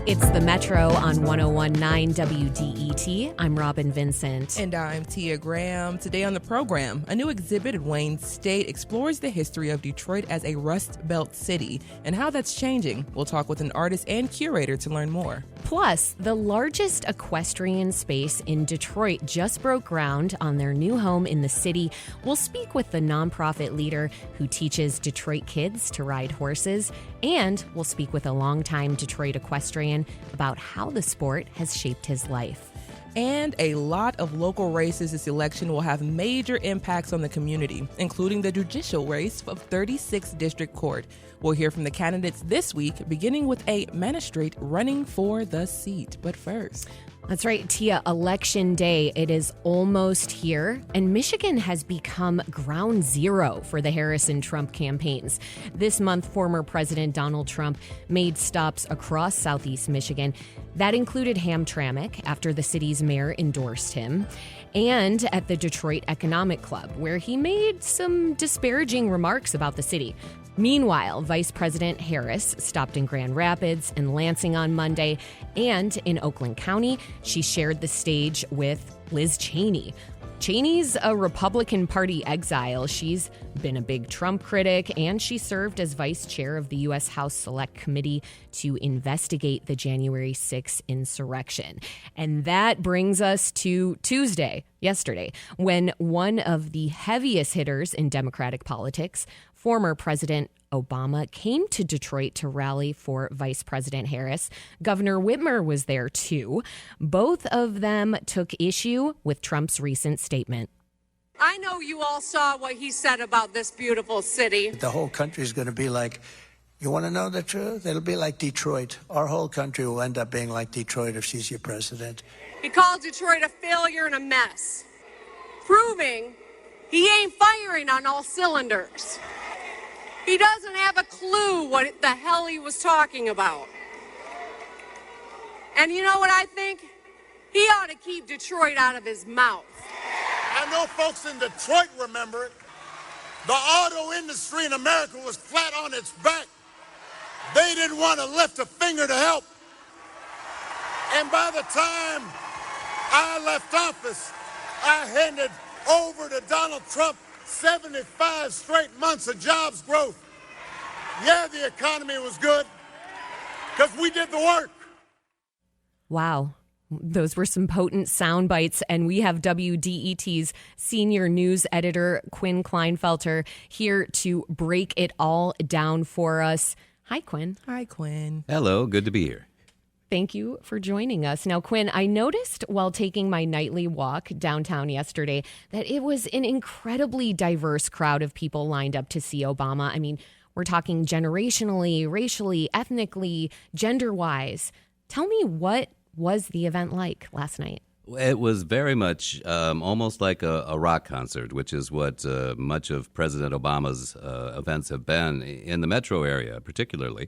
It's the Metro on 101.9 WDET. I'm Robin Vincent. And I'm Tia Graham. Today on the program, a new exhibit at Wayne State explores the history of Detroit as a Rust Belt city and how that's changing. We'll talk with an artist and curator to learn more. Plus, the largest equestrian space in Detroit just broke ground on their new home in the city. We'll speak with the nonprofit leader who teaches Detroit kids to ride horses, and we'll speak with a longtime Detroit equestrian about how the sport has shaped his life. And a lot of local races this election will have major impacts on the community, including the judicial race of 36th District Court. We'll hear from the candidates this week, beginning with a magistrate running for the seat. But first... That's right, Tia. Election day, it is almost here, and Michigan has become ground zero for the Harris and Trump campaigns. This month, former President Donald Trump made stops across Southeast Michigan. That included Hamtramck, after the city's mayor endorsed him, and at the Detroit Economic Club, where he made some disparaging remarks about the city. Meanwhile, Vice President Harris stopped in Grand Rapids and Lansing on Monday, and in Oakland County, she shared the stage with Liz Cheney. Cheney's a Republican Party exile. She's been a big Trump critic, and she served as vice chair of the U.S. House Select Committee to investigate the January 6th insurrection. And that brings us to Tuesday, yesterday, when one of the heaviest hitters in Democratic politics, former President Obama, came to Detroit to rally for Vice President Harris. Governor Whitmer was there, too. Both of them took issue with Trump's recent statement. I know you all saw what he said about this beautiful city. The whole country is going to be like, you want to know the truth? It'll be like Detroit. Our whole country will end up being like Detroit if she's your president. He called Detroit a failure and a mess, proving he ain't firing on all cylinders. He doesn't have a clue what the hell he was talking about. And you know what I think? He ought to keep Detroit out of his mouth. I know folks in Detroit remember it. The auto industry in America was flat on its back. They didn't want to lift a finger to help. And by the time I left office, I handed over to Donald Trump 75 straight months of jobs growth. Yeah, the economy was good because we did the work. Wow. Those were some potent sound bites, and we have WDET's senior news editor, Quinn Kleinfelter, here to break it all down for us. Hi, Quinn. Hi, Quinn. Hello, good to be here. Thank you for joining us. Now, Quinn, I noticed while taking my nightly walk downtown yesterday that it was an incredibly diverse crowd of people lined up to see Obama. I mean, we're talking generationally, racially, ethnically, gender-wise. Tell me, what was the event like last night? It was very much almost like a rock concert, which is what much of President Obama's events have been in the metro area, particularly.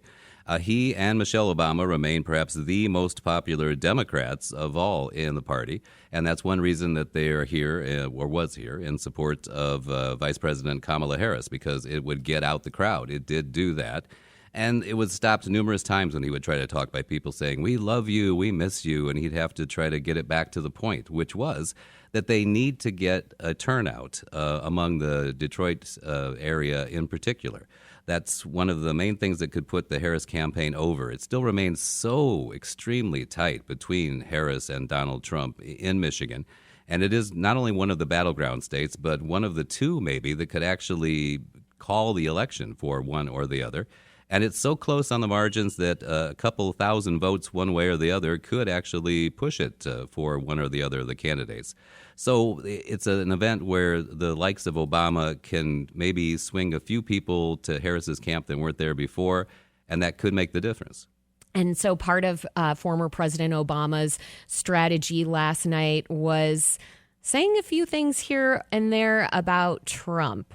He and Michelle Obama remain perhaps the most popular Democrats of all in the party, and that's one reason that they are here, or was here, in support of Vice President Kamala Harris, because it would get out the crowd. It did do that. And it was stopped numerous times when he would try to talk by people saying, "We love you, we miss you," and he'd have to try to get it back to the point, which was that they need to get a turnout among the Detroit area in particular. That's one of the main things that could put the Harris campaign over. It still remains so extremely tight between Harris and Donald Trump in Michigan. And it is not only one of the battleground states, but one of the two maybe that could actually call the election for one or the other. And it's so close on the margins that a couple thousand votes one way or the other could actually push it for one or the other of the candidates. So it's an event where the likes of Obama can maybe swing a few people to Harris's camp that weren't there before, and that could make the difference. And so part of former President Obama's strategy last night was saying a few things here and there about Trump.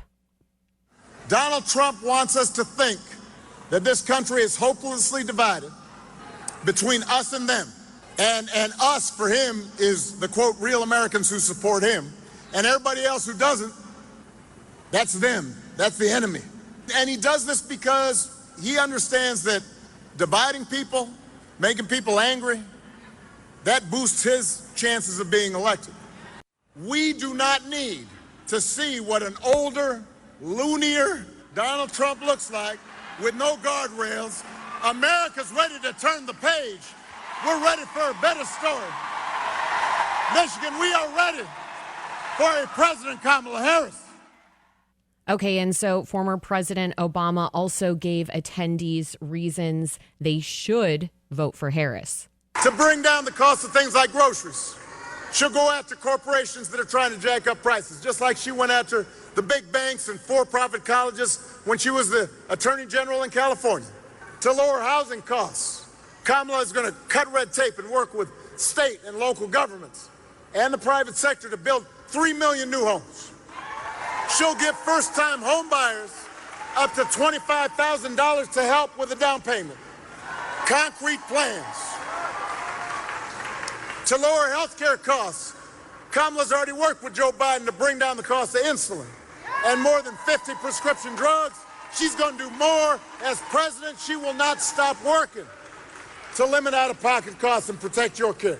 Donald Trump wants us to think that this country is hopelessly divided between us and them. And us, for him, is the, quote, real Americans who support him. And everybody else who doesn't, that's them. That's the enemy. And he does this because he understands that dividing people making people angry, that boosts his chances of being elected. We do not need to see what an older, loonier Donald Trump looks like with no guardrails. America's ready to turn the page. We're ready for a better story. Michigan, we are ready for a President Kamala Harris. Okay, and so former President Obama also gave attendees reasons they should vote for Harris. To bring down the cost of things like groceries. She'll go after corporations that are trying to jack up prices, just like she went after the big banks and for-profit colleges when she was the Attorney General in California. To lower housing costs, Kamala is going to cut red tape and work with state and local governments and the private sector to build 3 million new homes. She'll give first-time home buyers up to $25,000 to help with a down payment. Concrete plans. To lower health care costs, Kamala's already worked with Joe Biden to bring down the cost of insulin and more than 50 prescription drugs. She's going to do more. As president, she will not stop working to limit out-of-pocket costs and protect your care.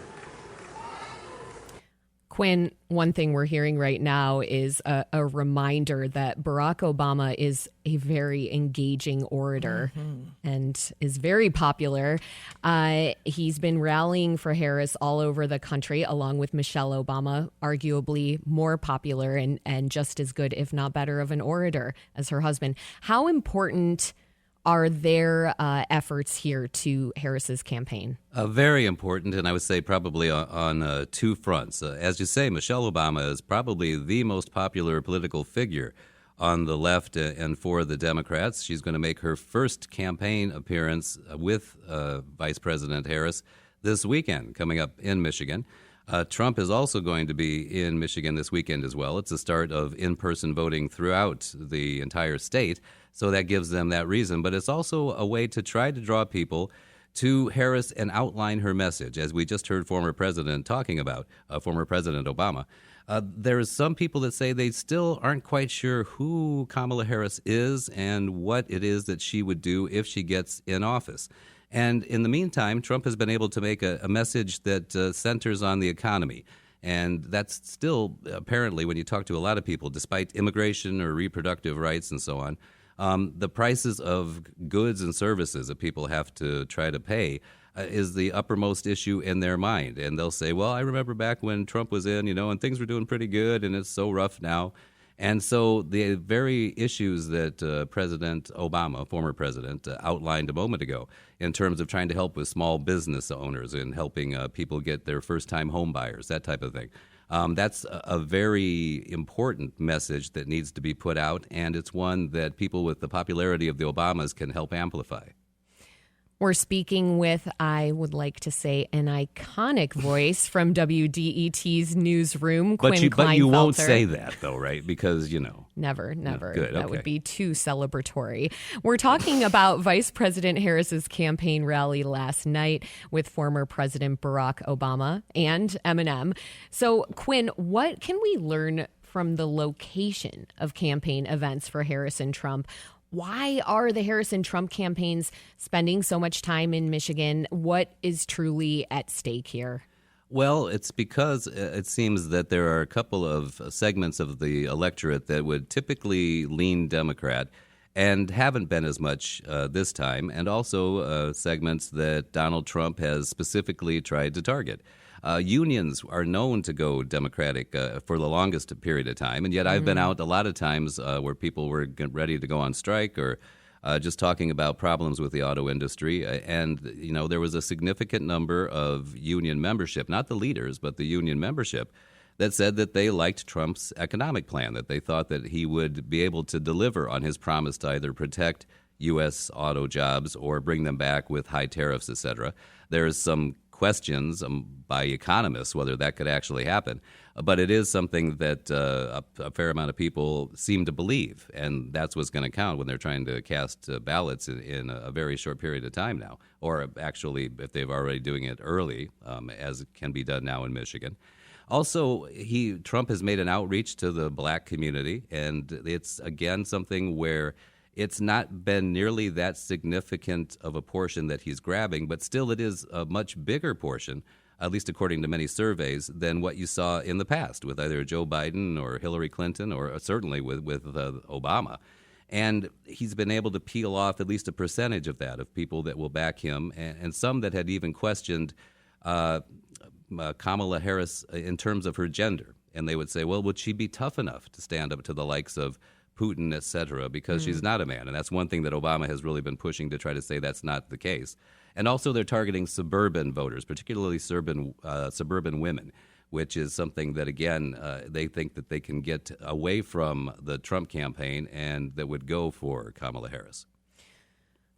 Quinn, one thing we're hearing right now is a reminder that Barack Obama is a very engaging orator and is very popular. He's been rallying for Harris all over the country, along with Michelle Obama, arguably more popular and just as good, if not better, of an orator as her husband. How important are their efforts here to Harris's campaign? Very important, and I would say probably on two fronts. As you say, Michelle Obama is probably the most popular political figure on the left and for the Democrats. She's going to make her first campaign appearance with Vice President Harris this weekend, coming up in Michigan. Trump is also going to be in Michigan this weekend as well. It's the start of in-person voting throughout the entire state, so that gives them that reason. But it's also a way to try to draw people to Harris and outline her message, as we just heard former President talking about, former President Obama. There's some people that say they still aren't quite sure who Kamala Harris is and what it is that she would do if she gets in office. And in the meantime, Trump has been able to make a message that centers on the economy. And that's still, apparently, when you talk to a lot of people, despite immigration or reproductive rights and so on, the prices of goods and services that people have to try to pay is the uppermost issue in their mind. And they'll say, well, I remember back when Trump was in, and things were doing pretty good, and it's so rough now. And so the very issues that President Obama, former president, outlined a moment ago in terms of trying to help with small business owners and helping people get their first-time home buyers, that type of thing. That's a very important message that needs to be put out, and it's one that people with the popularity of the Obamas can help amplify. We're speaking with, I would like to say, an iconic voice from WDET's newsroom, Quinn Kleinfelter. But you won't say that, though, right? Because, Never. Good, that okay. would be too celebratory. We're talking about Vice President Harris's campaign rally last night with former President Barack Obama and Eminem. So, Quinn, what can we learn from the location of campaign events for Harris and Trump? Why are the Harris and Trump campaigns spending so much time in Michigan? What is truly at stake here? Well, it's because it seems that there are a couple of segments of the electorate that would typically lean Democrat and haven't been as much this time, and also segments that Donald Trump has specifically tried to target. Unions are known to go Democratic for the longest period of time, and yet I've been out a lot of times where people were ready to go on strike or just talking about problems with the auto industry. And, there was a significant number of union membership, not the leaders, but the union membership, that said that they liked Trump's economic plan, that they thought that he would be able to deliver on his promise to either protect U.S. auto jobs or bring them back with high tariffs, et cetera. There's some questions by economists whether that could actually happen. But it is something that a fair amount of people seem to believe, and that's what's going to count when they're trying to cast ballots in a very short period of time now, or actually if they've already doing it early, as can be done now in Michigan. Also, Trump has made an outreach to the black community, and it's, again, something where It's not been nearly that significant of a portion that he's grabbing, but still it is a much bigger portion, at least according to many surveys, than what you saw in the past with either Joe Biden or Hillary Clinton or certainly with Obama. And he's been able to peel off at least a percentage of that, of people that will back him, and some that had even questioned Kamala Harris in terms of her gender. And they would say, well, would she be tough enough to stand up to the likes of Putin, et cetera, because she's not a man. And that's one thing that Obama has really been pushing to try to say that's not the case. And also they're targeting suburban voters, particularly suburban women, which is something that, again, they think that they can get away from the Trump campaign and that would go for Kamala Harris.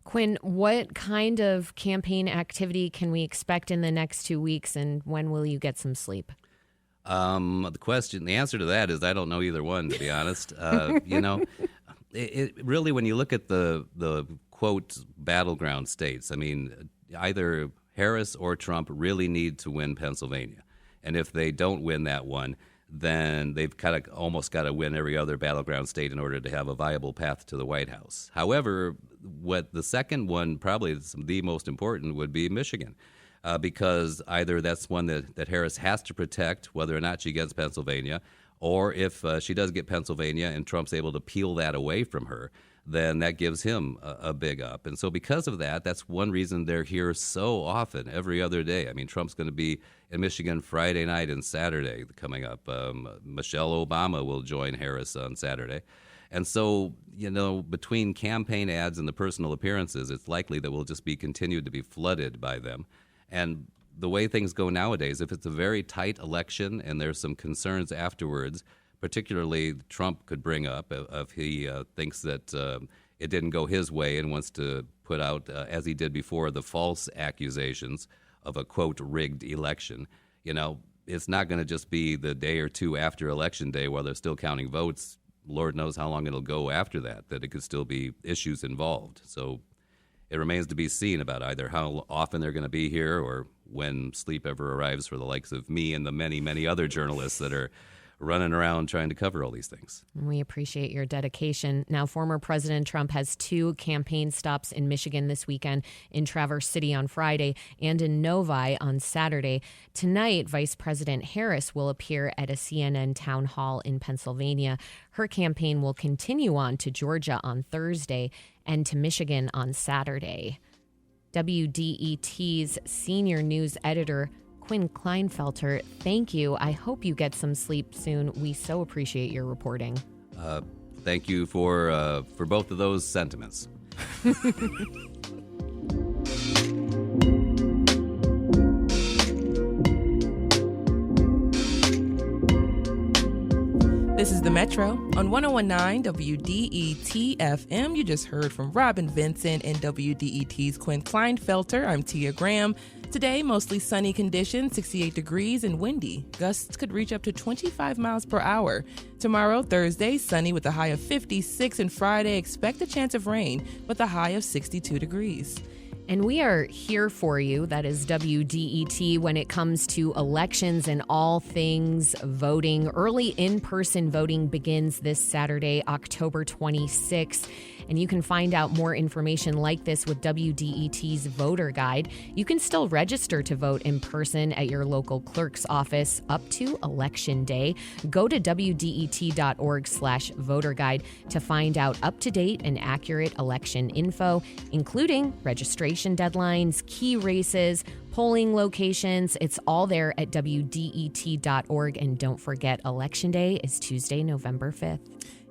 Quinn, what kind of campaign activity can we expect in the next 2 weeks, and when will you get some sleep? The answer to that is I don't know either one, to be honest. It really, when you look at the quote battleground states, I mean, either Harris or Trump really need to win Pennsylvania, and if they don't win that one, then they've kind of almost got to win every other battleground state in order to have a viable path to the White House. However, what the second one, probably the most important, would be Michigan. Because either that's one that Harris has to protect, whether or not she gets Pennsylvania, or if she does get Pennsylvania and Trump's able to peel that away from her, then that gives him a big up. And so because of that, that's one reason they're here so often, every other day. I mean, Trump's going to be in Michigan Friday night and Saturday coming up. Michelle Obama will join Harris on Saturday. And so, between campaign ads and the personal appearances, it's likely that we'll just be continued to be flooded by them. And the way things go nowadays, if it's a very tight election and there's some concerns afterwards, particularly Trump could bring up if he thinks that it didn't go his way and wants to put out, as he did before, the false accusations of a, quote, rigged election. It's not going to just be the day or two after Election Day while they're still counting votes. Lord knows how long it'll go after that it could still be issues involved. So it remains to be seen about either how often they're going to be here or when sleep ever arrives for the likes of me and the many, many other journalists that are running around trying to cover all these things. We appreciate your dedication. Now, former President Trump has 2 campaign stops in Michigan this weekend, in Traverse City on Friday and in Novi on Saturday. Tonight, Vice President Harris will appear at a CNN town hall in Pennsylvania. Her campaign will continue on to Georgia on Thursday and to Michigan on Saturday. WDET's senior news editor, Quinn Kleinfelter, thank you. I hope you get some sleep soon. We so appreciate your reporting. Thank you for both of those sentiments. This is The Metro on 101.9 WDET FM. You just heard from Robin Vincent and WDET's Quinn Kleinfelter. I'm Tia Graham. Today, mostly sunny conditions, 68 degrees and windy. Gusts could reach up to 25 miles per hour. Tomorrow, Thursday, sunny with a high of 56, and Friday, expect a chance of rain with a high of 62 degrees. And we are here for you. That is WDET when it comes to elections and all things voting. Early in-person voting begins this Saturday, October 26th. And you can find out more information like this with WDET's voter guide. You can still register to vote in person at your local clerk's office up to Election Day. Go to WDET.org/voter guide to find out up-to-date and accurate election info, including registration deadlines, key races, polling locations. It's all there at WDET.org. And don't forget, Election Day is Tuesday, November 5th.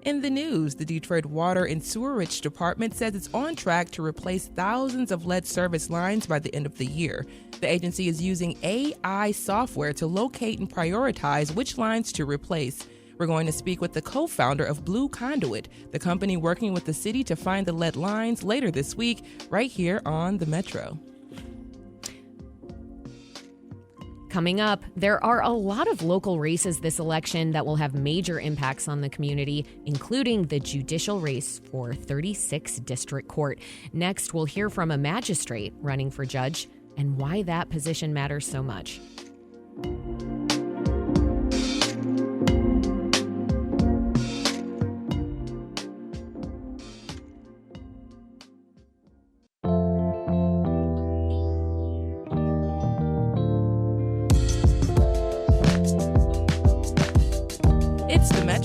In the news, the Detroit Water and Sewerage Department says it's on track to replace thousands of lead service lines by the end of the year. The agency is using AI software to locate and prioritize which lines to replace. We're going to speak with the co-founder of Blue Conduit, the company working with the city to find the lead lines, later this week, right here on The Metro. Coming up, there are a lot of local races this election that will have major impacts on the community, including the judicial race for 36th District Court. Next, we'll hear from a magistrate running for judge and why that position matters so much.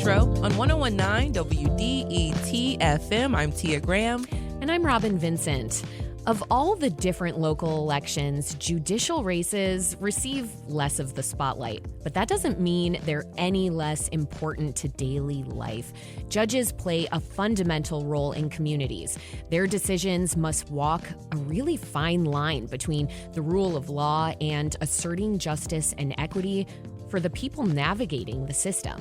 Metro on 101.9 WDET FM. I'm Tia Graham. And I'm Robin Vincent. Of all the different local elections, judicial races receive less of the spotlight. But that doesn't mean they're any less important to daily life. Judges play a fundamental role in communities. Their decisions must walk a really fine line between the rule of law and asserting justice and equity for the people navigating the system.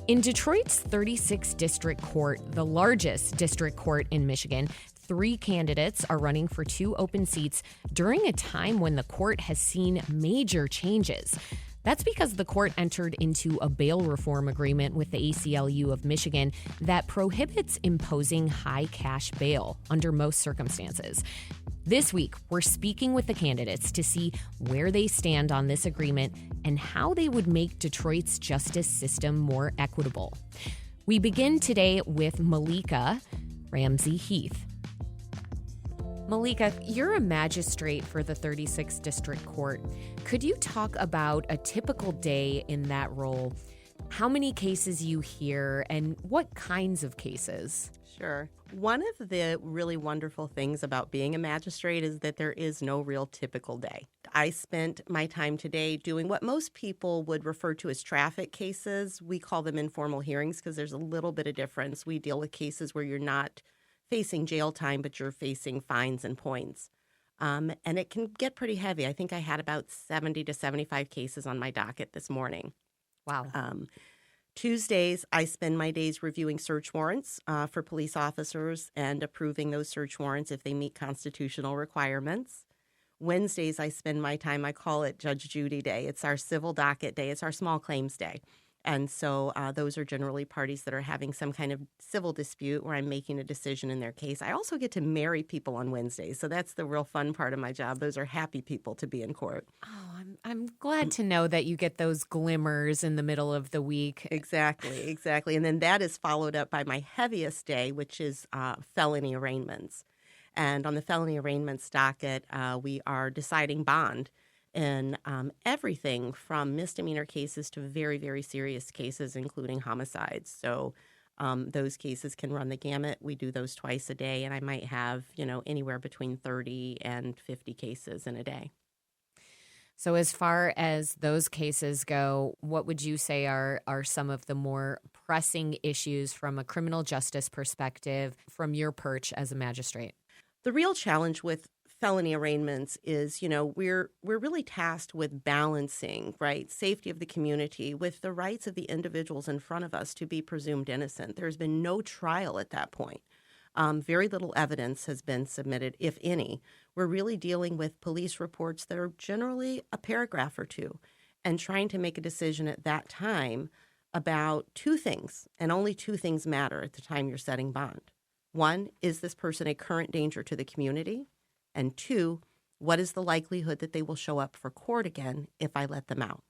In Detroit's 36th District Court, the largest district court in Michigan, 3 candidates are running for 2 open seats during a time when the court has seen major changes. That's because the court entered into a bail reform agreement with the ACLU of Michigan that prohibits imposing high cash bail under most circumstances. This week, we're speaking with the candidates to see where they stand on this agreement and how they would make Detroit's justice system more equitable. We begin today with Malika Ramsey Heath. Malika, you're a magistrate for the 36th District Court. Could you talk about a typical day in that role? How many cases you hear and what kinds of cases? Sure. One of the really wonderful things about being a magistrate is that there is no real typical day. I spent my time today doing what most people would refer to as traffic cases. We call them informal hearings because there's a little bit of difference. We deal with cases where you're not facing jail time, but you're facing fines and points. And it can get pretty heavy. I think I had about 70 to 75 cases on my docket this morning. Wow. Tuesdays, I spend my days reviewing search warrants for police officers and approving those search warrants if they meet constitutional requirements. Wednesdays, I spend my time, I call it Judge Judy Day. It's our civil docket day. It's our small claims day. And so those are generally parties that are having some kind of civil dispute where I'm making a decision in their case. I also get to marry people on Wednesdays, so that's the real fun part of my job. Those are happy people to be in court. Oh, I'm glad to know that you get those glimmers in the middle of the week. Exactly. And then that is followed up by my heaviest day, which is felony arraignments. And on the felony arraignments docket, we are deciding bond in everything from misdemeanor cases to very, very serious cases, including homicides. So those cases can run the gamut. We do those twice a day, and I might have, anywhere between 30 and 50 cases in a day. So as far as those cases go, what would you say are some of the more pressing issues from a criminal justice perspective from your perch as a magistrate? The real challenge with felony arraignments is, we're really tasked with balancing, right, safety of the community with the rights of the individuals in front of us to be presumed innocent. There's been no trial at that point. Very little evidence has been submitted, if any. We're really dealing with police reports that are generally a paragraph or two and trying to make a decision at that time about 2 things, and only 2 things matter at the time you're setting bond. 1, is this person a current danger to the community? And 2, what is the likelihood that they will show up for court again if I let them out?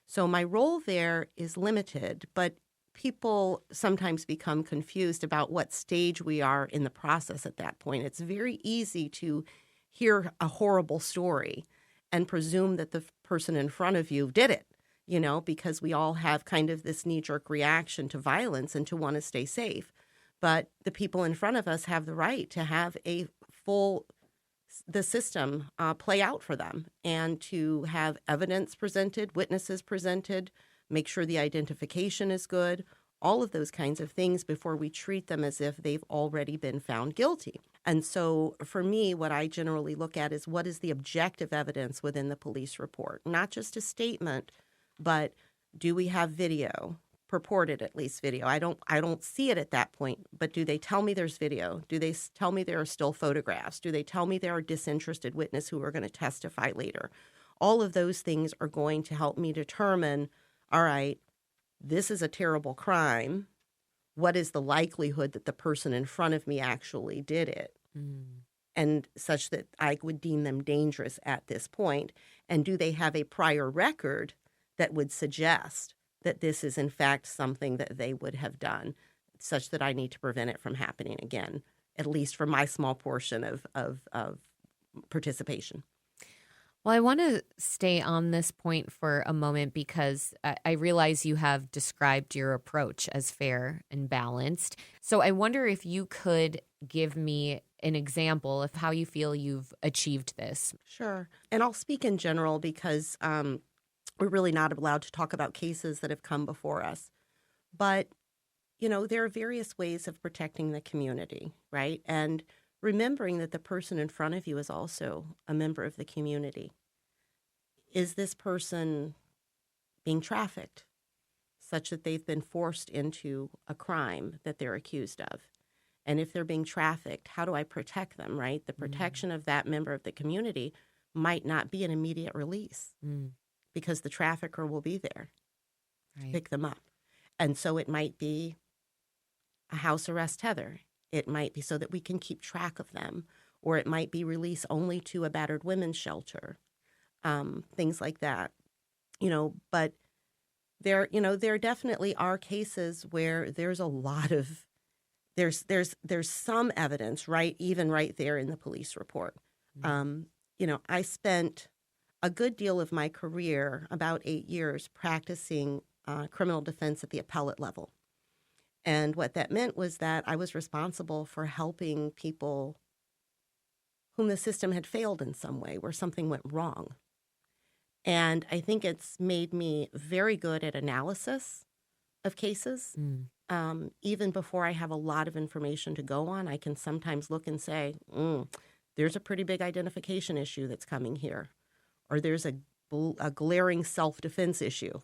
So my role there is limited, but people sometimes become confused about what stage we are in the process at that point. It's very easy to hear a horrible story and presume that the person in front of you did it, because we all have kind of this knee-jerk reaction to violence and to want to stay safe. But the people in front of us have the right to have the system play out for them and to have evidence presented, witnesses presented, make sure the identification is good, all of those kinds of things before we treat them as if they've already been found guilty. And so for me, what I generally look at is what is the objective evidence within the police report, not just a statement, but do we have video? Purported at least video. I don't see it at that point, but do they tell me there's video? Do they tell me there are still photographs? Do they tell me there are disinterested witnesses who are going to testify later? All of those things are going to help me determine, all right, this is a terrible crime. What is the likelihood that the person in front of me actually did it? And such that I would deem them dangerous at this point. And do they have a prior record that would suggest that this is in fact something that they would have done, such that I need to prevent it from happening again, at least for my small portion of participation. Well, I want to stay on this point for a moment because I realize you have described your approach as fair and balanced. So I wonder if you could give me an example of how you feel you've achieved this. Sure. And I'll speak in general because we're really not allowed to talk about cases that have come before us. But, there are various ways of protecting the community, right? And remembering that the person in front of you is also a member of the community. Is this person being trafficked such that they've been forced into a crime that they're accused of? And if they're being trafficked, how do I protect them, right? The protection of that member of the community might not be an immediate release because the trafficker will be there to pick them up. And so it might be a house arrest tether. It might be so that we can keep track of them, or it might be release only to a battered women's shelter, things like that. But there definitely are cases where there's a lot of there's some evidence, right, even right there in the police report. I spent a good deal of my career, about 8 years, practicing criminal defense at the appellate level. And what that meant was that I was responsible for helping people whom the system had failed in some way, where something went wrong. And I think it's made me very good at analysis of cases. Even before I have a lot of information to go on, I can sometimes look and say, there's a pretty big identification issue that's coming here, or there's a glaring self-defense issue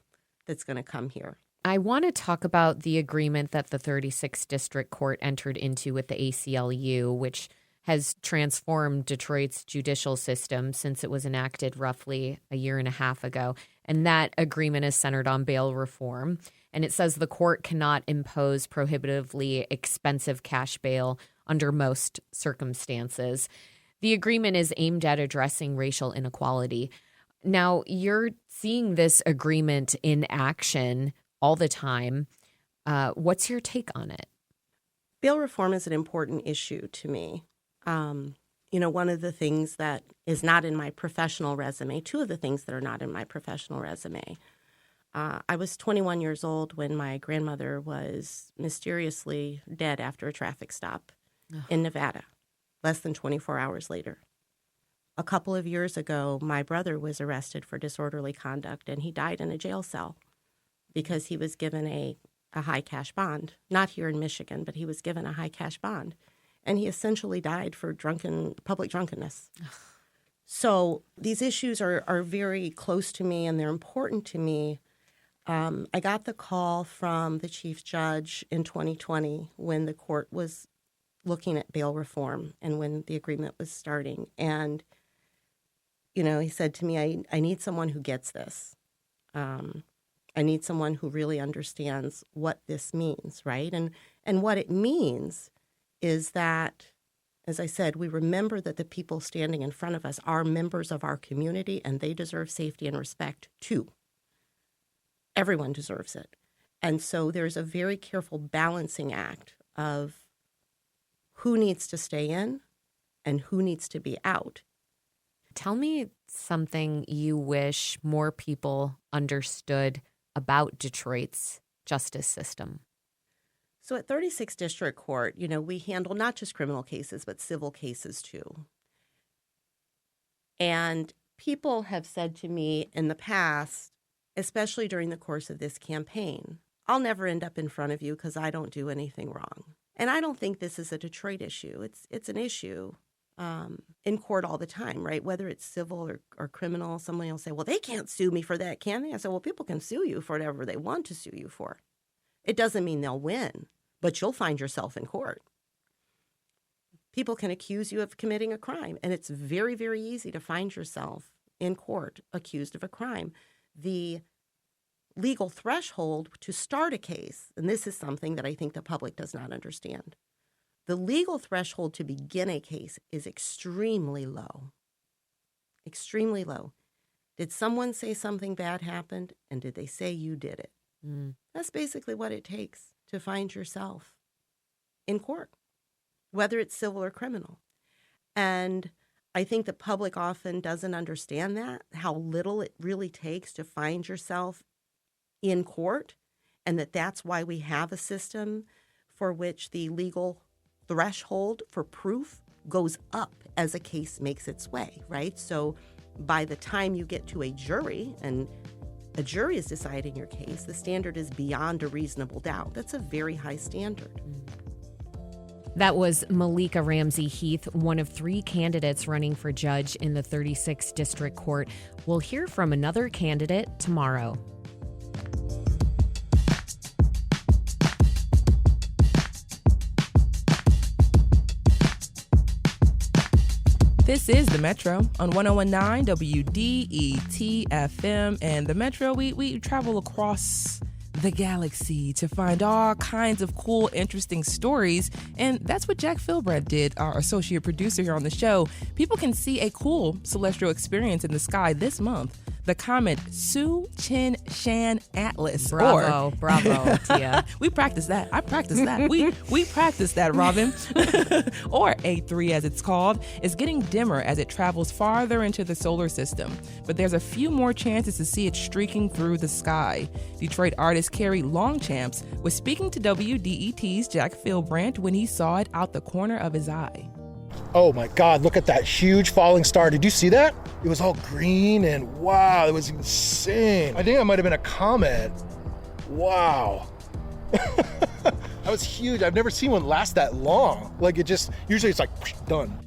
that's going to come here. I want to talk about the agreement that the 36th District Court entered into with the ACLU, which has transformed Detroit's judicial system since it was enacted roughly a year and a half ago. And that agreement is centered on bail reform. And it says the court cannot impose prohibitively expensive cash bail under most circumstances. The agreement is aimed at addressing racial inequality. Now, you're seeing this agreement in action all the time. What's your take on it? Bail reform is an important issue to me. One of the things that is not in my professional resume, two of the things that are not in my professional resume. I was 21 years old when my grandmother was mysteriously dead after a traffic stop in Nevada, less than 24 hours later. A couple of years ago, my brother was arrested for disorderly conduct, and he died in a jail cell because he was given a high cash bond. Not here in Michigan, but he was given a high cash bond. And he essentially died for public drunkenness. So these issues are very close to me, and they're important to me. I got the call from the chief judge in 2020 when the court was looking at bail reform and when the agreement was starting. And, he said to me, I need someone who gets this. I need someone who really understands what this means, right? And what it means is that, as I said, we remember that the people standing in front of us are members of our community, and they deserve safety and respect too. Everyone deserves it. And so there's a very careful balancing act of who needs to stay in and who needs to be out. Tell me something you wish more people understood about Detroit's justice system. So at 36th District Court, we handle not just criminal cases, but civil cases too. And people have said to me in the past, especially during the course of this campaign, I'll never end up in front of you because I don't do anything wrong. And I don't think this is a Detroit issue. It's an issue in court all the time, right? Whether it's civil or criminal, someone will say, well, they can't sue me for that, can they? I say, well, people can sue you for whatever they want to sue you for. It doesn't mean they'll win, but you'll find yourself in court. People can accuse you of committing a crime, and it's very, very easy to find yourself in court accused of a crime. The legal threshold to start a case, and this is something that I think the public does not understand, the legal threshold to begin a case is extremely low. Extremely low. Did someone say something bad happened, and did they say you did it? That's basically what it takes to find yourself in court, whether it's civil or criminal. And I think the public often doesn't understand that, how little it really takes to find yourself in court, and that's why we have a system for which the legal threshold for proof goes up as a case makes its way, right? So by the time you get to a jury and a jury is deciding your case, the standard is beyond a reasonable doubt. That's a very high standard. That was Malika Ramsey Heath, one of 3 candidates running for judge in the 36th District Court. We'll hear from another candidate tomorrow. This is The Metro on 101.9 WDET FM. And The Metro, we travel across the galaxy to find all kinds of cool, interesting stories. And that's what Jack Philbrand did, our associate producer here on the show. People can see a cool celestial experience in the sky this month. The comet Tsu-Chin-Shan Atlas. Bravo, Tia. We practiced that. I practiced that. We practiced that, Robin. Or A3 as it's called, is getting dimmer as it travels farther into the solar system. But there's a few more chances to see it streaking through the sky. Detroit artist Carrie Longchamps was speaking to WDET's Jack Philbrand when he saw it out the corner of his eye. Oh my God, look at that huge falling star. Did you see that? It was all green and wow, it was insane. I think it might have been a comet. Wow. That was huge. I've never seen one last that long. Like usually it's like done.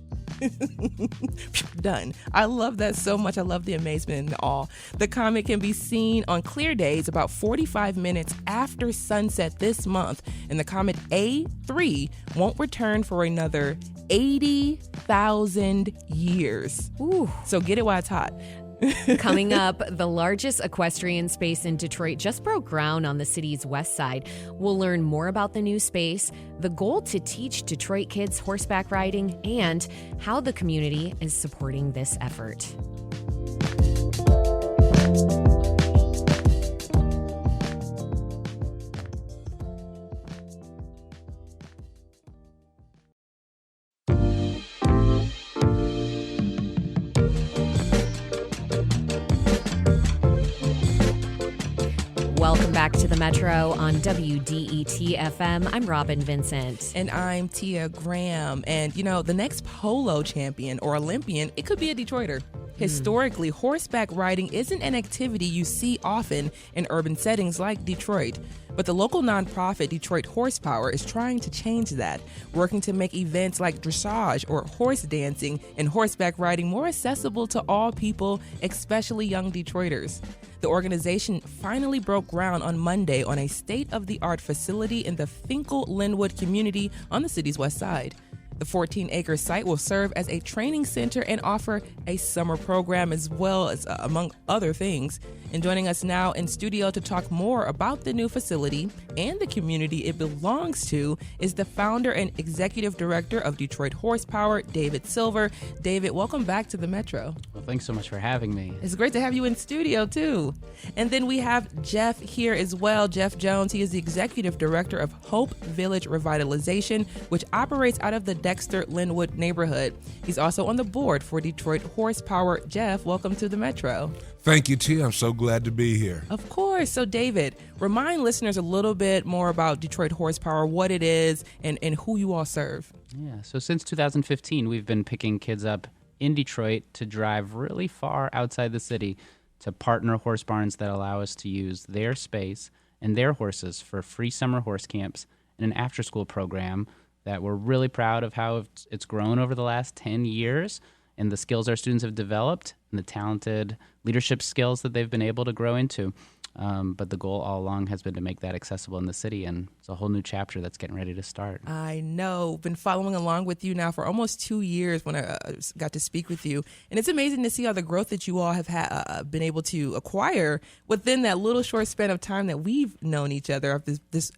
Done. I love that so much. I love the amazement and the awe. The comet can be seen on clear days about 45 minutes after sunset this month, and the comet A3 won't return for another 80,000 years. Ooh. So get it while it's hot. Coming up, the largest equestrian space in Detroit just broke ground on the city's west side. We'll learn more about the new space, the goal to teach Detroit kids horseback riding, and how the community is supporting this effort. Welcome back to the Metro on WDET FM. I'm Robin Vincent. And I'm Tia Graham. And, the next polo champion or Olympian, it could be a Detroiter. Historically, horseback riding isn't an activity you see often in urban settings like Detroit. But the local nonprofit Detroit Horsepower is trying to change that, working to make events like dressage or horse dancing and horseback riding more accessible to all people, especially young Detroiters. The organization finally broke ground on Monday on a state-of-the-art facility in the Finkel-Linwood community on the city's west side. The 14-acre site will serve as a training center and offer a summer program as well as, among other things. And joining us now in studio to talk more about the new facility and the community it belongs to is the founder and executive director of Detroit Horsepower, David Silver. David, welcome back to the Metro. Well, thanks so much for having me. It's great to have you in studio, too. And then we have Jeff here as well, Jeff Jones. He is the executive director of Hope Village Revitalization, which operates out of the Dexter-Linwood neighborhood. He's also on the board for Detroit Horsepower. Jeff, welcome to the Metro. Thank you, T. I'm so glad to be here. Of course. So, David, remind listeners a little bit more about Detroit Horsepower, what it is, and who you all serve. Yeah, so since 2015, we've been picking kids up in Detroit to drive really far outside the city to partner horse barns that allow us to use their space and their horses for free summer horse camps and an after-school program that we're really proud of how it's grown over the last 10 years and the skills our students have developed and the talented leadership skills that they've been able to grow into. But the goal all along has been to make that accessible in the city, and it's a whole new chapter that's getting ready to start. I know. Been following along with you now for almost 2 years when I got to speak with you. And it's amazing to see all the growth that you all have been able to acquire within that little short span of time that we've known each other.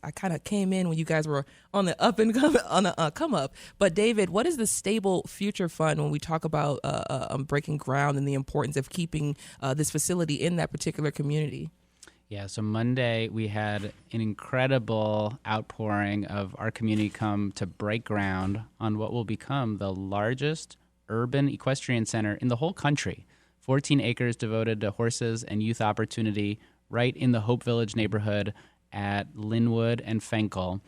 I kind of came in when you guys were on the up and come up. But David, what is the Stable Future Fund when we talk about breaking ground and the importance of keeping this facility in that particular community? Yeah, so Monday we had an incredible outpouring of our community come to break ground on what will become the largest urban equestrian center in the whole country. 14 acres devoted to horses and youth opportunity right in the Hope Village neighborhood at Linwood and Fenkell.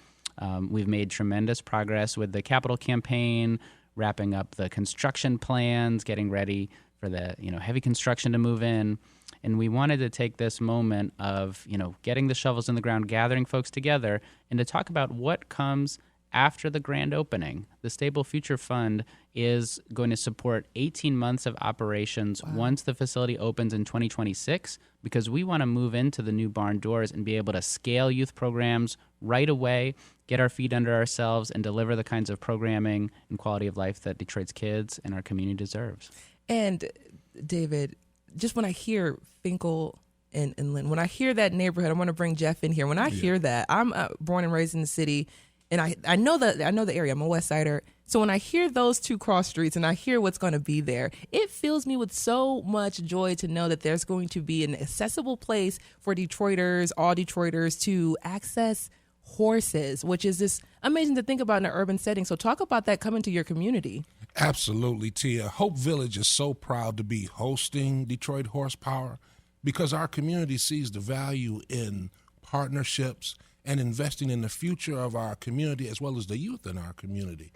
We've made tremendous progress with the capital campaign, wrapping up the construction plans, getting ready for the heavy construction to move in. And we wanted to take this moment of getting the shovels in the ground, gathering folks together, and to talk about what comes after the grand opening. The Stable Future Fund is going to support 18 months of operations once the facility opens in 2026, because we want to move into the new barn doors and be able to scale youth programs right away, get our feet under ourselves, and deliver the kinds of programming and quality of life that Detroit's kids and our community deserves. And David, just when I hear Fenkell and Lynn, when I hear that neighborhood, I want to bring Jeff in here. When I hear that, I'm born and raised in the city, and I know the area. I'm a Westsider. So when I hear those two cross streets and I hear what's going to be there, it fills me with so much joy to know that there's going to be an accessible place for Detroiters, all Detroiters, to access horses, which is just amazing to think about in an urban setting. So talk about that coming to your community. Absolutely, Tia. Hope Village is so proud to be hosting Detroit Horsepower because our community sees the value in partnerships and investing in the future of our community as well as the youth in our community.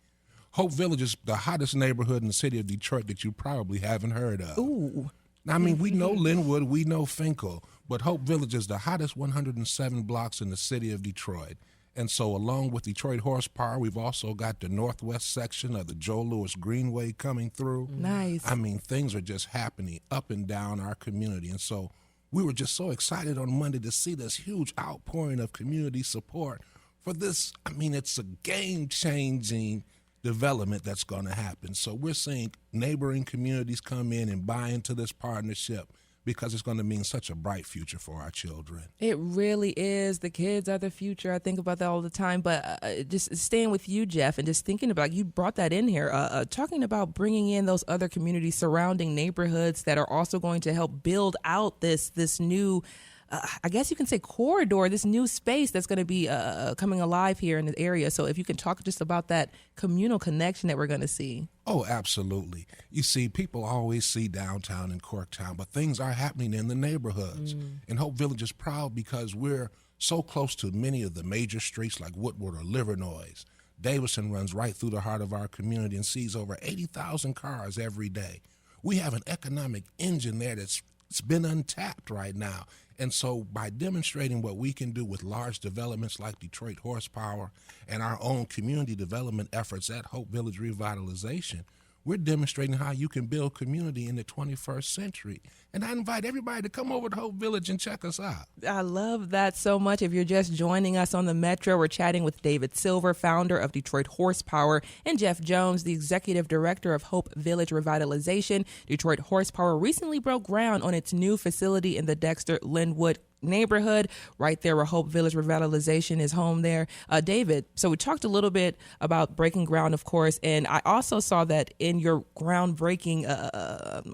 Hope Village is the hottest neighborhood in the city of Detroit that you probably haven't heard of. Ooh. I mean, we know Linwood, we know Fenkell, but Hope Village is the hottest 107 blocks in the city of Detroit. And so along with Detroit Horsepower, we've also got the northwest section of the Joe Louis Greenway coming through. Nice. I mean, things are just happening up and down our community. And so we were just so excited on Monday to see this huge outpouring of community support for this. I mean, it's a game-changing development that's going to happen. So we're seeing neighboring communities come in and buy into this partnership because it's going to mean such a bright future for our children. It really is. The kids are the future. I think about that all the time. But just staying with you, Jeff, and just thinking about, you brought that in here, talking about bringing in those other communities, surrounding neighborhoods that are also going to help build out this new I guess you can say corridor, this new space that's going to be coming alive here in the area. So if you can talk just about that communal connection that we're going to see. Oh, absolutely. You see, people always see downtown and Corktown, but things are happening in the neighborhoods. And Hope Village is proud because we're so close to many of the major streets like Woodward or Livernois. Davison runs right through the heart of our community and sees over 80,000 cars every day. We have an economic engine there that's been untapped right now. And so by demonstrating what we can do with large developments like Detroit Horsepower and our own community development efforts at Hope Village Revitalization, we're demonstrating how you can build community in the 21st century. And I invite everybody to come over to Hope Village and check us out. I love that so much. If you're just joining us on the Metro, we're chatting with David Silver, founder of Detroit Horsepower, and Jeff Jones, the executive director of Hope Village Revitalization. Detroit Horsepower recently broke ground on its new facility in the Dexter Linwood neighborhood, right there where Hope Village Revitalization is home there. David, so we talked a little bit about breaking ground, of course, and I also saw that in your groundbreaking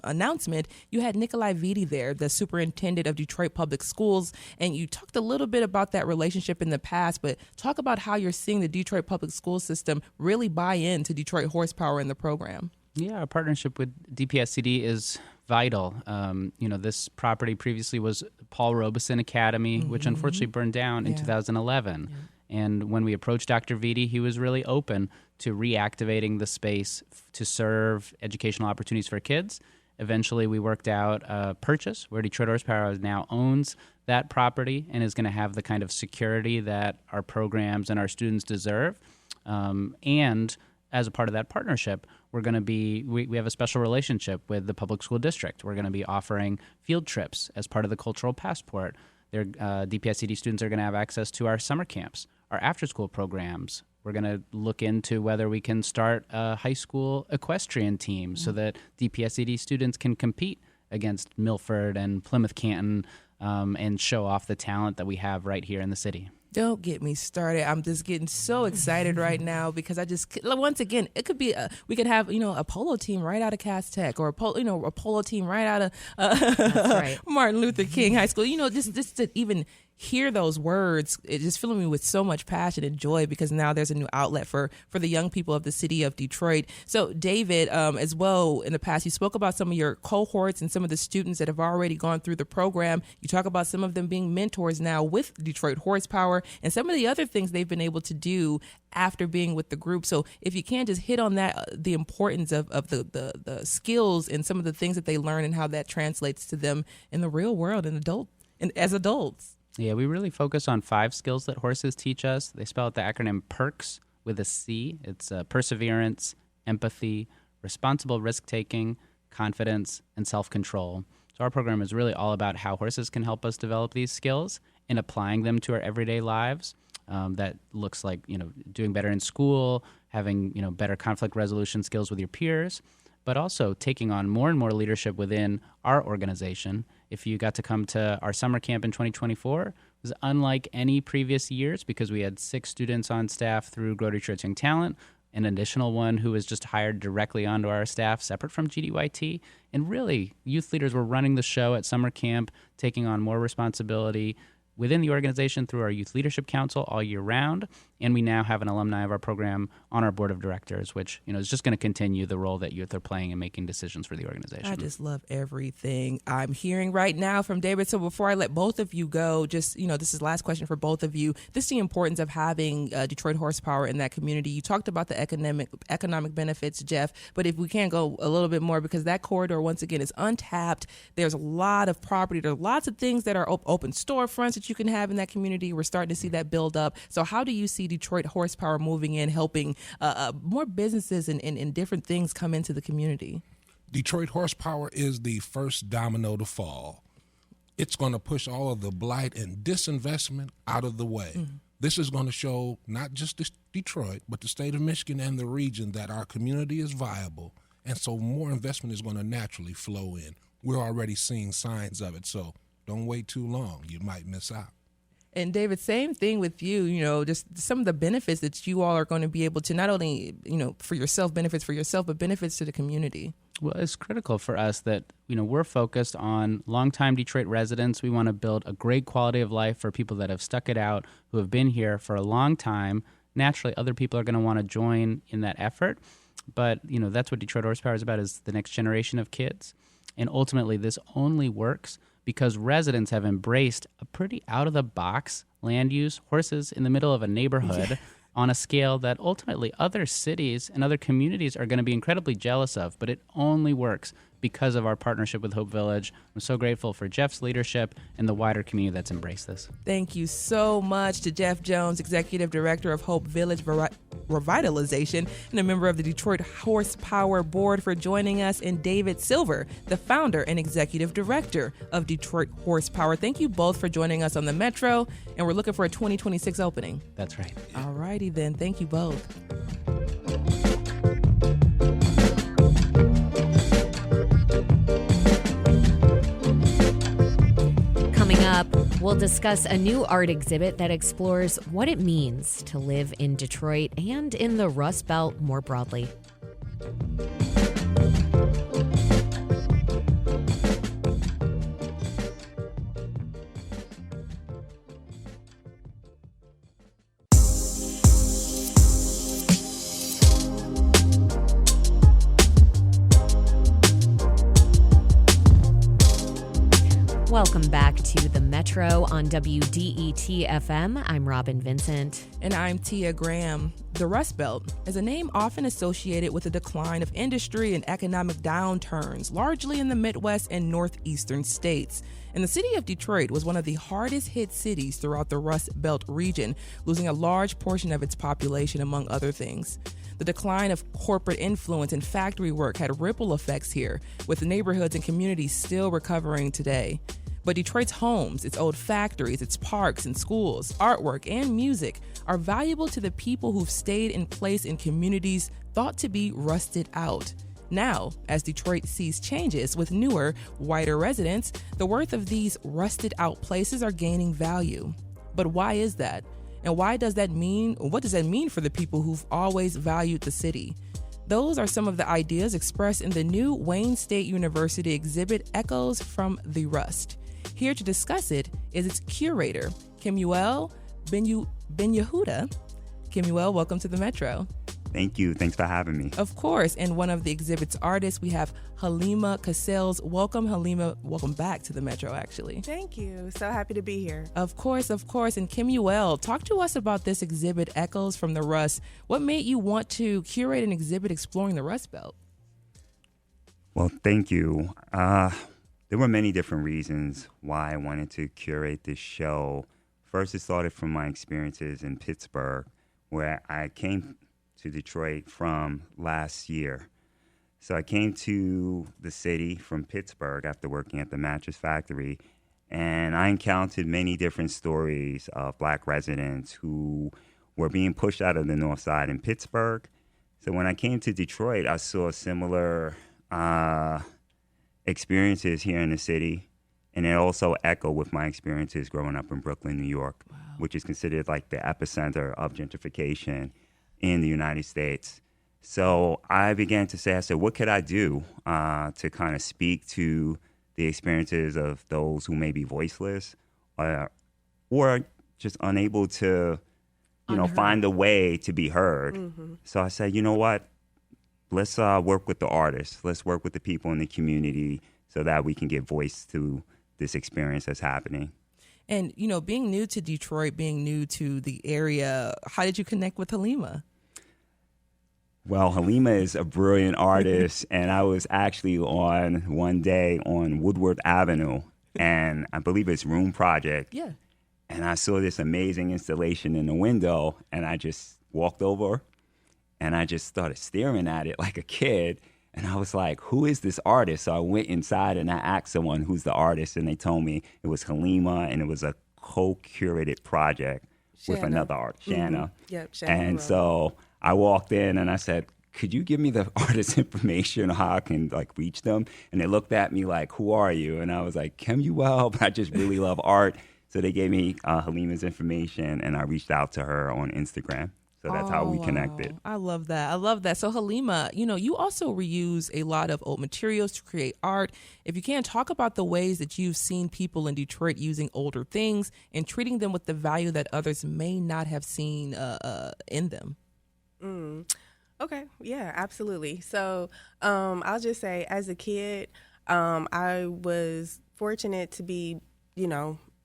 announcement, you had Nikolai Vitti there, the superintendent of Detroit Public Schools, and you talked a little bit about that relationship in the past, but talk about how you're seeing the Detroit Public School system really buy into Detroit Horsepower in the program. Yeah, our partnership with DPSCD is vital. This property previously was Paul Robeson Academy, which unfortunately burned down in 2011. Yeah. And when we approached Dr. Vitti, he was really open to reactivating the space to serve educational opportunities for kids. Eventually, we worked out a purchase where Detroit Horsepower now owns that property and is going to have the kind of security that our programs and our students deserve. And as a part of that partnership, we're going to be, we have a special relationship with the public school district. We're going to be offering field trips as part of the cultural passport. Their DPSCD students are going to have access to our summer camps, our after-school programs. We're going to look into whether we can start a high school equestrian team so that DPSCD students can compete against Milford and Plymouth Canton and show off the talent that we have right here in the city. Don't get me started. I'm just getting so excited right now because once again, it could be we could have a polo team right out of Cass Tech, or a polo team right out of That's right. Martin Luther King High School. Just to even hear those words, it just filling me with so much passion and joy, because now there's a new outlet for the young people of the city of Detroit. So David, as well, in the past, you spoke about some of your cohorts and some of the students that have already gone through the program. You talk about some of them being mentors now with Detroit Horsepower and some of the other things they've been able to do after being with the group. So if you can just hit on that, the importance of the skills and some of the things that they learn and how that translates to them in the real world and as adults. Yeah, we really focus on 5 skills that horses teach us. They spell out the acronym PERKS with a C. It's perseverance, empathy, responsible risk-taking, confidence, and self-control. So our program is really all about how horses can help us develop these skills and applying them to our everyday lives. That looks like, doing better in school, having, better conflict resolution skills with your peers, but also taking on more and more leadership within our organization. If you got to come to our summer camp in 2024, it was unlike any previous years because we had 6 students on staff through Grow Detroit's Young Talent, an additional one who was just hired directly onto our staff, separate from GDYT. And really, youth leaders were running the show at summer camp, taking on more responsibility within the organization through our Youth Leadership Council all year round. And we now have an alumni of our program on our board of directors, which is just going to continue the role that youth are playing in making decisions for the organization. I just love everything I'm hearing right now from David. So before I let both of you go, just, this is the last question for both of you. This is the importance of having Detroit Horsepower in that community. You talked about the economic benefits, Jeff, but if we can go a little bit more, because that corridor, once again, is untapped. There's a lot of property. There's lots of things that are open storefronts that you can have in that community. We're starting to see that build up. So how do you see Detroit Horsepower moving in, helping more businesses and different things come into the community? Detroit Horsepower is the first domino to fall. It's going to push all of the blight and disinvestment out of the way. Mm-hmm. This is going to show not just Detroit, but the state of Michigan and the region that our community is viable. And so more investment is going to naturally flow in. We're already seeing signs of it. So don't wait too long. You might miss out. And David, same thing with you, just some of the benefits that you all are going to be able to not only, for yourself, benefits for yourself, but benefits to the community. Well, it's critical for us that, we're focused on longtime Detroit residents. We want to build a great quality of life for people that have stuck it out, who have been here for a long time. Naturally, other people are going to want to join in that effort. But, that's what Detroit Horsepower is about, is the next generation of kids. And ultimately, this only works because residents have embraced a pretty out-of-the-box land use, horses in the middle of a neighborhood on a scale that ultimately other cities and other communities are going to be incredibly jealous of, but it only works because of our partnership with Hope Village. I'm so grateful for Jeff's leadership and the wider community that's embraced this. Thank you so much to Jeff Jones, Executive Director of Hope Village Revitalization and a member of the Detroit Horsepower Board, for joining us, and David Silver, the founder and Executive Director of Detroit Horsepower. Thank you both for joining us on the Metro, and we're looking for a 2026 opening. That's right. All righty then. Thank you both. Coming up, we'll discuss a new art exhibit that explores what it means to live in Detroit and in the Rust Belt more broadly. Welcome back to the Metro on WDET FM. I'm Robin Vincent. And I'm Tia Graham. The Rust Belt is a name often associated with the decline of industry and economic downturns, largely in the Midwest and northeastern states. And the city of Detroit was one of the hardest hit cities throughout the Rust Belt region, losing a large portion of its population, among other things. The decline of corporate influence and factory work had ripple effects here, with neighborhoods and communities still recovering today. But Detroit's homes, its old factories, its parks and schools, artwork, and music are valuable to the people who've stayed in place in communities thought to be rusted out. Now, as Detroit sees changes with newer, whiter residents, the worth of these rusted out places are gaining value. But why is that? And what does that mean for the people who've always valued the city? Those are some of the ideas expressed in the new Wayne State University exhibit, Echoes from the Rust. Here to discuss it is its curator, Kemuel Ben-Yehuda. Kemuel, welcome to the Metro. Thank you. Thanks for having me. Of course. And one of the exhibit's artists, we have Halima Cassels. Welcome, Halima. Welcome back to the Metro, actually. Thank you. So happy to be here. Of course, of course. And Kemuel, talk to us about this exhibit, Echoes from the Rust. What made you want to curate an exhibit exploring the Rust Belt? Well, thank you. There were many different reasons why I wanted to curate this show. First, it started from my experiences in Pittsburgh, where I came to Detroit from last year. So I came to the city from Pittsburgh after working at the mattress factory, and I encountered many different stories of Black residents who were being pushed out of the North Side in Pittsburgh. So when I came to Detroit, I saw similar experiences here in the city, and it also echoed with my experiences growing up in Brooklyn, New York, which is considered like the epicenter of gentrification in the United States. So I began to say, I said, what could I do to kind of speak to the experiences of those who may be voiceless or just unable to, find a way to be heard. Mm-hmm. So I said, you know what? Let's work with the artists. Let's work with the people in the community so that we can give voice to this experience that's happening. And, being new to Detroit, being new to the area, how did you connect with Halima? Well, Halima is a brilliant artist, and I was actually one day on Woodward Avenue, and I believe it's Room Project. Yeah. And I saw this amazing installation in the window, and I just walked over, and I just started staring at it like a kid. And I was like, who is this artist? So I went inside and I asked someone who's the artist, and they told me it was Halima, and it was a co-curated project with another artist, Shanna. Mm-hmm. Yep, Shanna. And so I walked in and I said, could you give me the artist's information or how I can reach them? And they looked at me like, who are you? And I was like, Kemuel, but I just really love art. So they gave me Halima's information, and I reached out to her on Instagram. So that's how we connected. I love that. I love that. So Halima, you also reuse a lot of old materials to create art. If you can, talk about the ways that you've seen people in Detroit using older things and treating them with the value that others may not have seen in them. Okay. Yeah, absolutely. So I'll just say, as a kid, I was fortunate to be,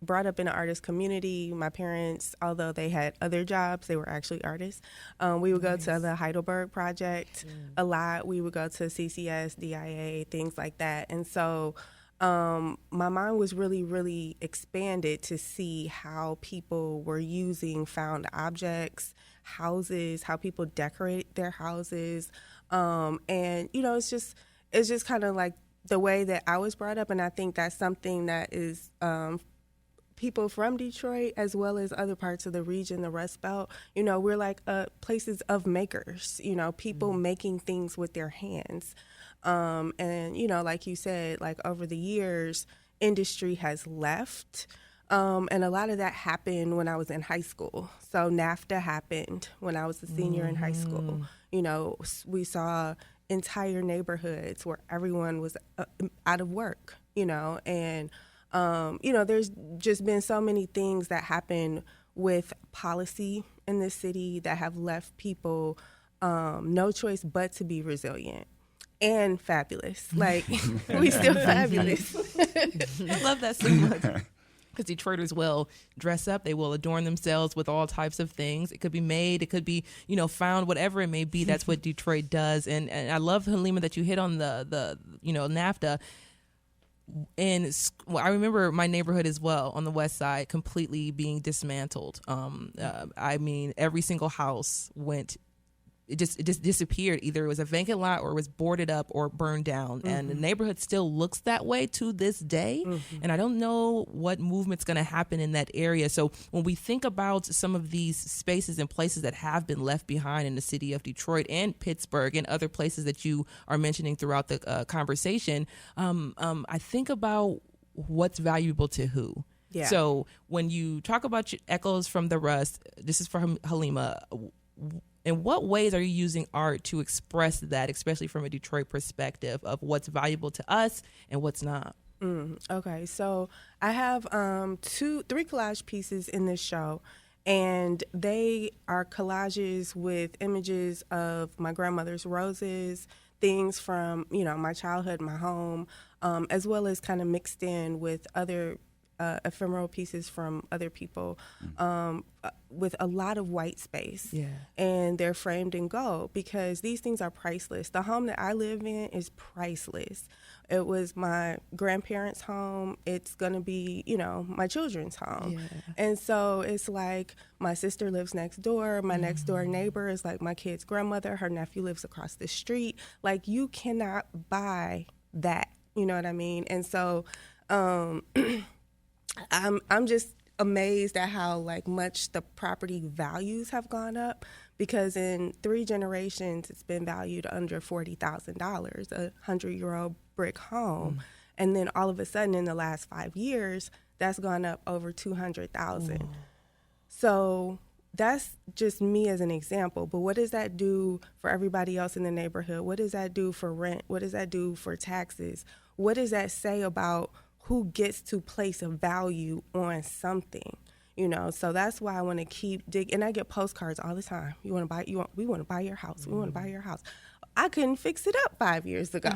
brought up in an artist community. My parents, although they had other jobs, they were actually artists. We would go to the Heidelberg Project a lot. We would go to CCS, DIA, things like that. And so my mind was really, really expanded to see how people were using found objects, houses, how people decorate their houses. And, it's just kind of like the way that I was brought up. And I think that's something that is people from Detroit, as well as other parts of the region, the Rust Belt, we're like places of makers, people making things with their hands. And, like you said, like over the years, industry has left. And a lot of that happened when I was in high school. So NAFTA happened when I was a senior in high school. We saw entire neighborhoods where everyone was out of work, and there's just been so many things that happen with policy in this city that have left people no choice but to be resilient and fabulous. Like, we still fabulous. I love that so much. Because Detroiters will dress up, they will adorn themselves with all types of things. It could be made, it could be, found, whatever it may be. That's what Detroit does. And I love, Halima, that you hit on the NAFTA. And I remember my neighborhood as well on the Westside completely being dismantled. Every single house went. It just disappeared. Either it was a vacant lot or it was boarded up or burned down. Mm-hmm. And the neighborhood still looks that way to this day. Mm-hmm. And I don't know what movement's going to happen in that area. So when we think about some of these spaces and places that have been left behind in the city of Detroit and Pittsburgh and other places that you are mentioning throughout the conversation, I think about what's valuable to who. Yeah. So when you talk about Echoes from the Rust, this is for Halima. In what ways are you using art to express that, especially from a Detroit perspective of what's valuable to us and what's not? Okay, so I have three collage pieces in this show, and they are collages with images of my grandmother's roses, things from my childhood, my home, as well as kind of mixed in with other ephemeral pieces from other people, with a lot of white space. Yeah. And they're framed in gold because these things are priceless. The home that I live in is priceless. It was my grandparents' home. It's going to be, my children's home. Yeah. And so it's like my sister lives next door. My next door neighbor is like my kid's grandmother. Her nephew lives across the street. Like, you cannot buy that. You know what I mean? And so I'm just amazed at how much the property values have gone up, because in 3 generations it's been valued under $40,000, a 100-year-old brick home, and then all of a sudden in the last 5 years that's gone up over $200,000. So that's just me as an example, but what does that do for everybody else in the neighborhood? What does that do for rent? What does that do for taxes? What does that say about who gets to place a value on something? So that's why I want to keep digging. And I get postcards all the time. We want to buy your house. We want to buy your house. I couldn't fix it up 5 years ago.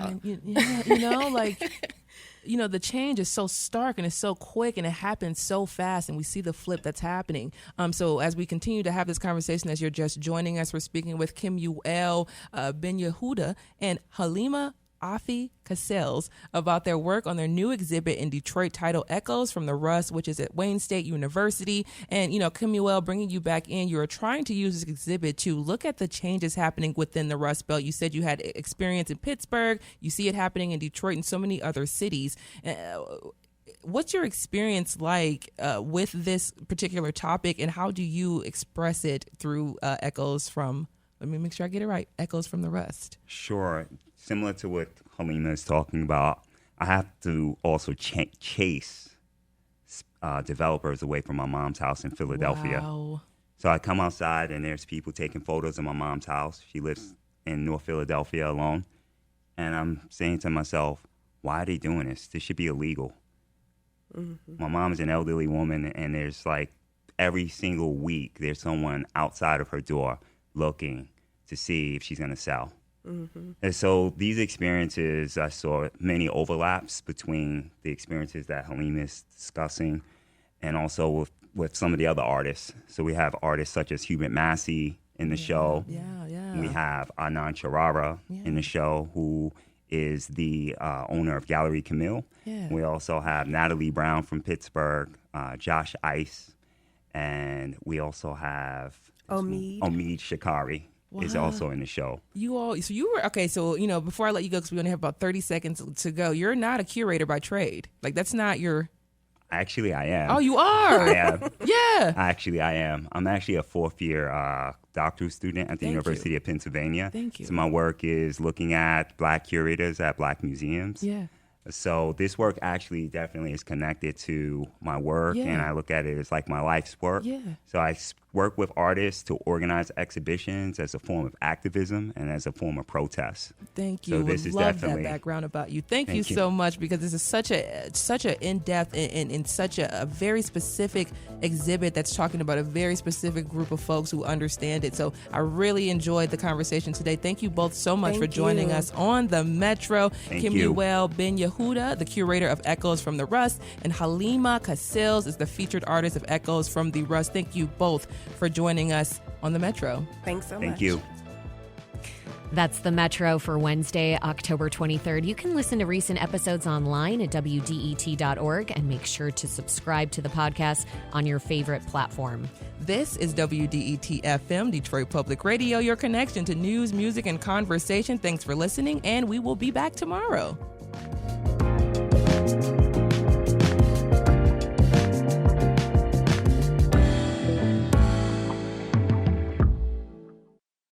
The change is so stark and it's so quick and it happens so fast, and we see the flip that's happening. So as we continue to have this conversation, as you're just joining us, we're speaking with Kemuel Ben Yehuda and Halima Afi Cassels about their work on their new exhibit in Detroit titled Echoes from the Rust, which is at Wayne State University. And, Kemuel, bringing you back in, you were trying to use this exhibit to look at the changes happening within the Rust Belt. You said you had experience in Pittsburgh. You see it happening in Detroit and so many other cities. What's your experience like with this particular topic, and how do you express it through Echoes from, let me make sure I get it right, Echoes from the Rust? Sure. Similar to what Halima is talking about, I have to also chase developers away from my mom's house in Philadelphia. Wow. So I come outside and there's people taking photos of my mom's house. She lives in North Philadelphia alone. And I'm saying to myself, why are they doing this? This should be illegal. Mm-hmm. My mom is an elderly woman, and there's every single week there's someone outside of her door looking to see if she's going to sell. Mm-hmm. And so these experiences, I saw many overlaps between the experiences that Halima is discussing and also with some of the other artists. So we have artists such as Hubert Massey in the show. Yeah. We have Anand Charara in the show, who is the owner of Gallery Camille. Yeah. We also have Natalie Brown from Pittsburgh, Josh Ice, and we also have Omid Shikari. Wow. Is also in the show. So before I let you go, because we only have about 30 seconds to go, you're not a curator by trade. That's not your... Actually, I am. Oh, you are? I am. Yeah. Actually, I am. I'm actually a 4th-year doctoral student at the University of Pennsylvania. Thank you. So my work is looking at Black curators at Black museums. Yeah. So this work actually definitely is connected to my work, and I look at it as my life's work. Yeah. So I work with artists to organize exhibitions as a form of activism and as a form of protest. Thank you. So this is love definitely that background about you. Thank you so much, because this is such a in-depth and such a very specific exhibit that's talking about a very specific group of folks who understand it. So I really enjoyed the conversation today. Thank you both so much for joining us on the Metro. Kemuel Ben Yehuda, the curator of Echoes from the Rust, and Halima Cassels is the featured artist of Echoes from the Rust. Thank you both for joining us on the Metro. Thanks so much. Thank you. That's the Metro for Wednesday, October 23rd. You can listen to recent episodes online at WDET.org, and make sure to subscribe to the podcast on your favorite platform. This is WDET-FM, Detroit Public Radio, your connection to news, music, and conversation. Thanks for listening, and we will be back tomorrow.